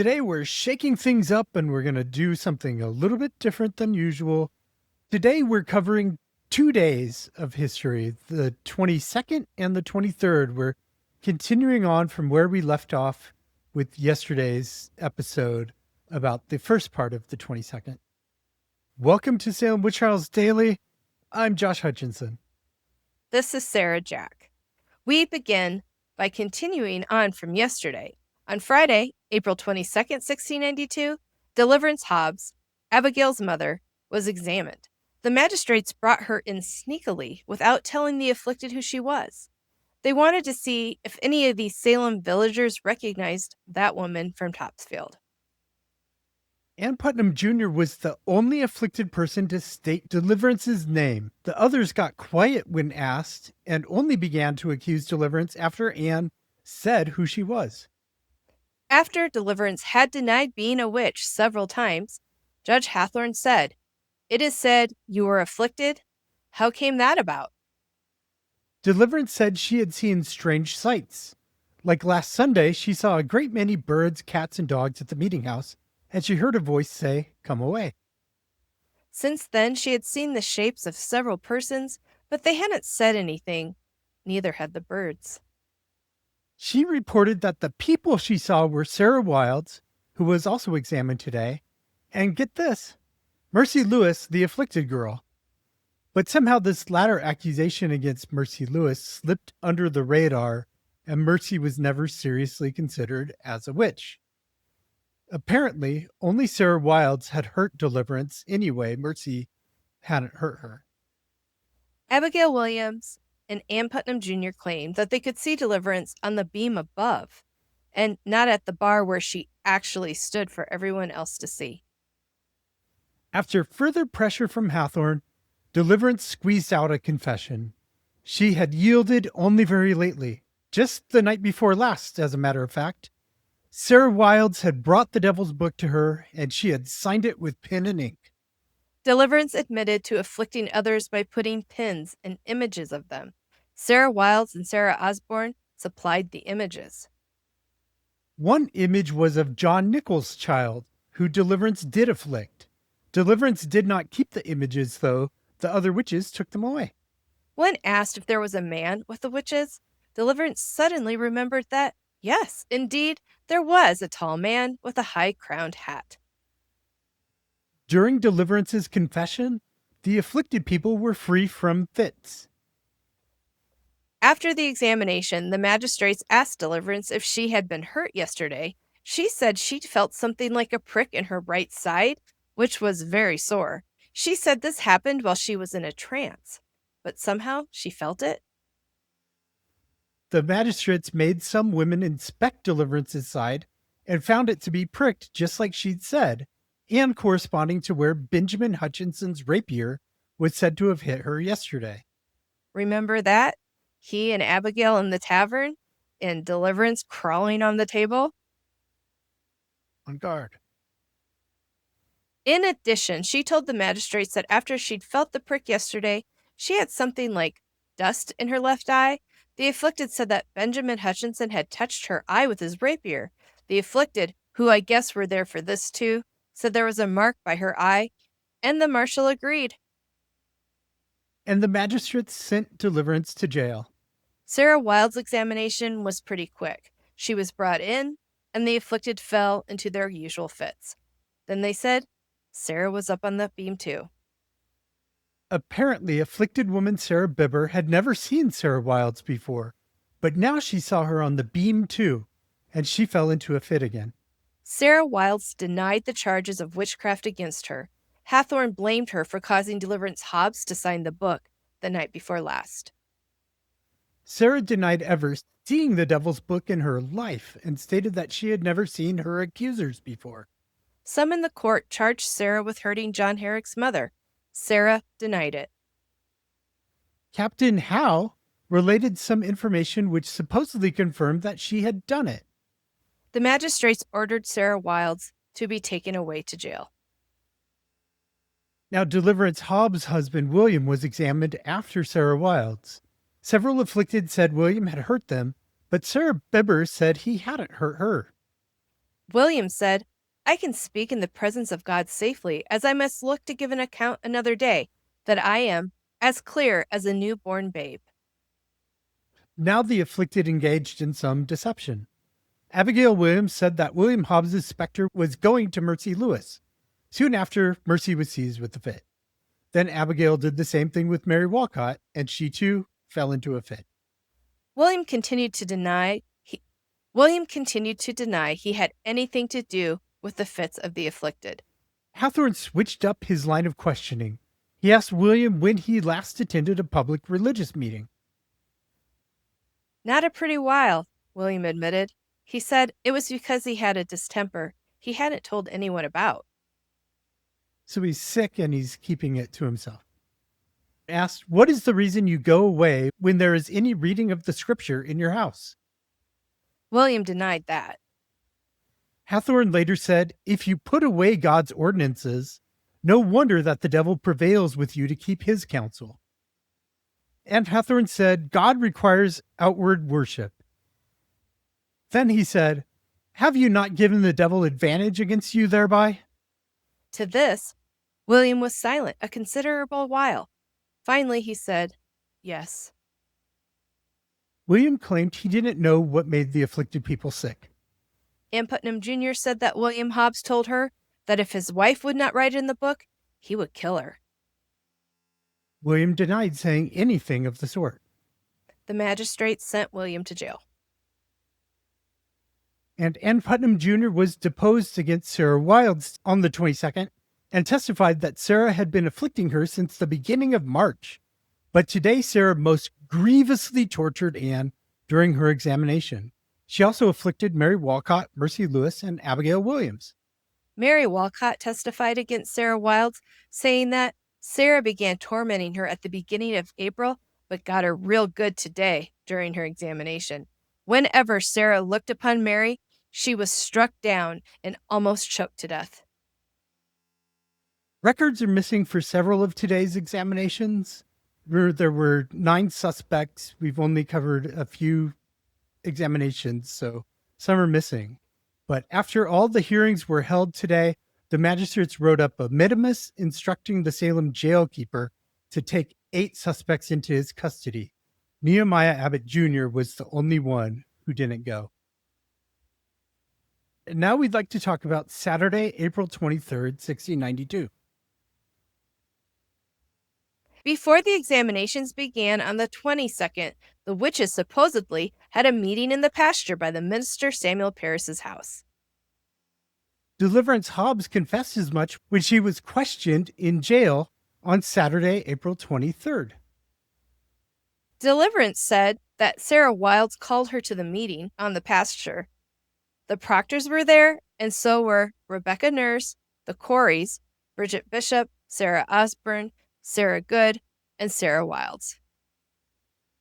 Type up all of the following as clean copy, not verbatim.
Today we're shaking things up and we're going to do something a little bit different than usual. Today we're covering 2 days of history, the 22nd and the 23rd. We're continuing on from where we left off with yesterday's episode about the first part of the 22nd. Welcome to Salem Witch Trials Daily. I'm Josh Hutchinson. This is Sarah Jack. We begin by continuing on from yesterday. On Friday, April 22nd, 1692, Deliverance Hobbs, Abigail's mother, was examined. The magistrates brought her in sneakily without telling the afflicted who she was. They wanted to see if any of these Salem villagers recognized that woman from Topsfield. Ann Putnam Jr. was the only afflicted person to state Deliverance's name. The others got quiet when asked and only began to accuse Deliverance after Ann said who she was. After Deliverance had denied being a witch several times, Judge Hathorne said, "It is said you were afflicted. How came that about?" Deliverance said she had seen strange sights. Like last Sunday, she saw a great many birds, cats, and dogs at the meeting house, and she heard a voice say, "Come away." Since then, she had seen the shapes of several persons, but they hadn't said anything. Neither had the birds. She reported that the people she saw were Sarah Wilds, who was also examined today, and get this, Mercy Lewis, the afflicted girl. But somehow this latter accusation against Mercy Lewis slipped under the radar, and Mercy was never seriously considered as a witch. Apparently, only Sarah Wilds had hurt Deliverance anyway. Mercy hadn't hurt her. Abigail Williams and Ann Putnam Jr. claimed that they could see Deliverance on the beam above, and not at the bar where she actually stood for everyone else to see. After further pressure from Hathorne, Deliverance squeezed out a confession. She had yielded only very lately, just the night before last, as a matter of fact. Sarah Wilds had brought the devil's book to her, and she had signed it with pen and ink. Deliverance admitted to afflicting others by putting pins and images of them. Sarah Wilds and Sarah Osborne supplied the images. One image was of John Nichols' child, who Deliverance did afflict. Deliverance did not keep the images, though. The other witches took them away. When asked if there was a man with the witches, Deliverance suddenly remembered that, yes, indeed, there was a tall man with a high-crowned hat. During Deliverance's confession, the afflicted people were free from fits. After the examination, the magistrates asked Deliverance if she had been hurt yesterday. She said she'd felt something like a prick in her right side, which was very sore. She said this happened while she was in a trance, but somehow she felt it. The magistrates made some women inspect Deliverance's side and found it to be pricked just like she'd said, and corresponding to where Benjamin Hutchinson's rapier was said to have hit her yesterday. Remember that? He and Abigail in the tavern, and Deliverance crawling on the table? On guard. In addition, she told the magistrates that after she'd felt the prick yesterday, she had something like dust in her left eye. The afflicted said that Benjamin Hutchinson had touched her eye with his rapier. The afflicted, who I guess were there for this too, said there was a mark by her eye, and the marshal agreed. And the magistrates sent Deliverance to jail. Sarah Wilds' examination was pretty quick. She was brought in, and the afflicted fell into their usual fits. Then they said Sarah was up on the beam too. Apparently, afflicted woman Sarah Bibber had never seen Sarah Wilds before, but now she saw her on the beam too, and she fell into a fit again. Sarah Wilds denied the charges of witchcraft against her. Hathorne blamed her for causing Deliverance Hobbs to sign the book the night before last. Sarah denied ever seeing the devil's book in her life and stated that she had never seen her accusers before. Some in the court charged Sarah with hurting John Herrick's mother. Sarah denied it. Captain Howe related some information which supposedly confirmed that she had done it. The magistrates ordered Sarah Wilds to be taken away to jail. Now, Deliverance Hobbs' husband, William, was examined after Sarah Wilds. Several afflicted said William had hurt them, but Sarah Bibber said he hadn't hurt her. William said, I can speak in the presence of God safely, as I must look to give an account another day, that I am as clear as a newborn babe. Now the afflicted engaged in some deception. Abigail Williams said that William Hobbs's specter was going to Mercy Lewis. Soon after, Mercy was seized with the fit. Then Abigail did the same thing with Mary Walcott, and she too fell into a fit. William continued to deny he had anything to do with the fits of the afflicted. Hathorne switched up his line of questioning. He asked William when he last attended a public religious meeting. Not a pretty while, William admitted. He said it was because he had a distemper he hadn't told anyone about. So he's sick and he's keeping it to himself. Asked, what is the reason you go away when there is any reading of the scripture in your house? William denied that. Hathorne later said, if you put away God's ordinances, no wonder that the devil prevails with you to keep his counsel. And Hathorne said, God requires outward worship. Then he said, have you not given the devil advantage against you thereby? To this, William was silent a considerable while. Finally, he said, yes. William claimed he didn't know what made the afflicted people sick. Ann Putnam Jr. said that William Hobbs told her that if his wife would not write in the book, he would kill her. William denied saying anything of the sort. The magistrate sent William to jail. And Ann Putnam Jr. was deposed against Sarah Wilds on the 22nd and testified that Sarah had been afflicting her since the beginning of March. But today, Sarah most grievously tortured Ann during her examination. She also afflicted Mary Walcott, Mercy Lewis, and Abigail Williams. Mary Walcott testified against Sarah Wilds, saying that Sarah began tormenting her at the beginning of April, but got her real good today during her examination. Whenever Sarah looked upon Mary, she was struck down and almost choked to death. Records are missing for several of today's examinations. There were 9 suspects. We've only covered a few examinations, so some are missing. But after all the hearings were held today, the magistrates wrote up a minimus instructing the Salem jailkeeper to take 8 suspects into his custody. Nehemiah Abbott Jr. was the only one who didn't go. And now we'd like to talk about Saturday, April 23rd, 1692. Before the examinations began on the 22nd, the witches supposedly had a meeting in the pasture by the minister Samuel Parris's house. Deliverance Hobbs confessed as much when she was questioned in jail on Saturday, April 23rd. Deliverance said that Sarah Wilds called her to the meeting on the pasture. The Proctors were there, and so were Rebecca Nurse, the Coreys, Bridget Bishop, Sarah Osborne, Sarah Good, and Sarah Wilds.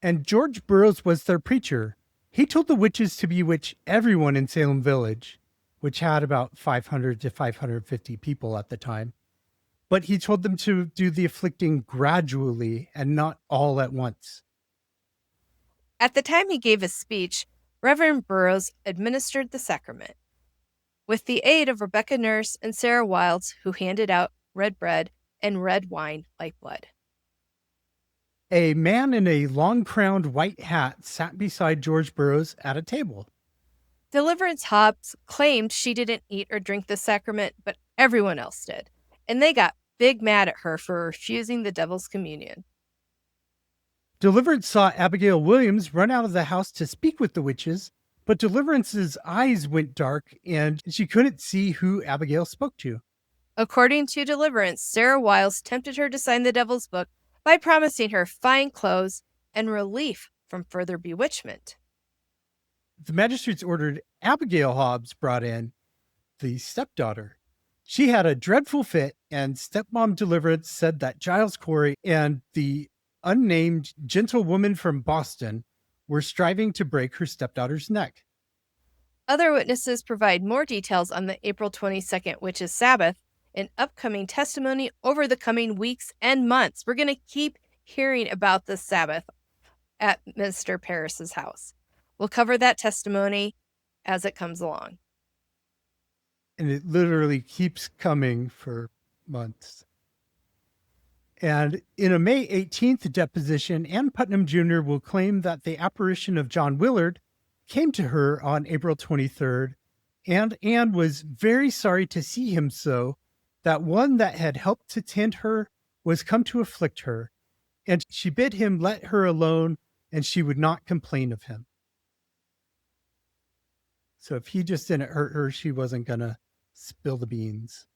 And George Burroughs was their preacher. He told the witches to bewitch everyone in Salem Village, which had about 500 to 550 people at the time. But he told them to do the afflicting gradually and not all at once. At the time he gave his speech, Reverend Burroughs administered the sacrament. With the aid of Rebecca Nurse and Sarah Wilds, who handed out red bread and red wine like blood. A man in a long-crowned white hat sat beside George Burroughs at a table. Deliverance Hobbs claimed she didn't eat or drink the sacrament, but everyone else did, and they got big mad at her for refusing the devil's communion. Deliverance saw Abigail Williams run out of the house to speak with the witches, but Deliverance's eyes went dark and she couldn't see who Abigail spoke to. According to Deliverance, Sarah Wilds tempted her to sign the devil's book by promising her fine clothes and relief from further bewitchment. The magistrates ordered Abigail Hobbs brought in, the stepdaughter. She had a dreadful fit, and stepmom Deliverance said that Giles Corey and the unnamed gentlewoman from Boston were striving to break her stepdaughter's neck. Other witnesses provide more details on the April 22nd witches' Sabbath in upcoming testimony over the coming weeks and months. We're going to keep hearing about the Sabbath at Minister Parris's house. We'll cover that testimony as it comes along. And it literally keeps coming for months. And in a May 18th deposition, Ann Putnam Jr. will claim that the apparition of John Willard came to her on April 23rd, and Ann was very sorry to see him so, that one that had helped to tend her was come to afflict her, and she bid him let her alone, and she would not complain of him. So if he just didn't hurt her, she wasn't going to spill the beans.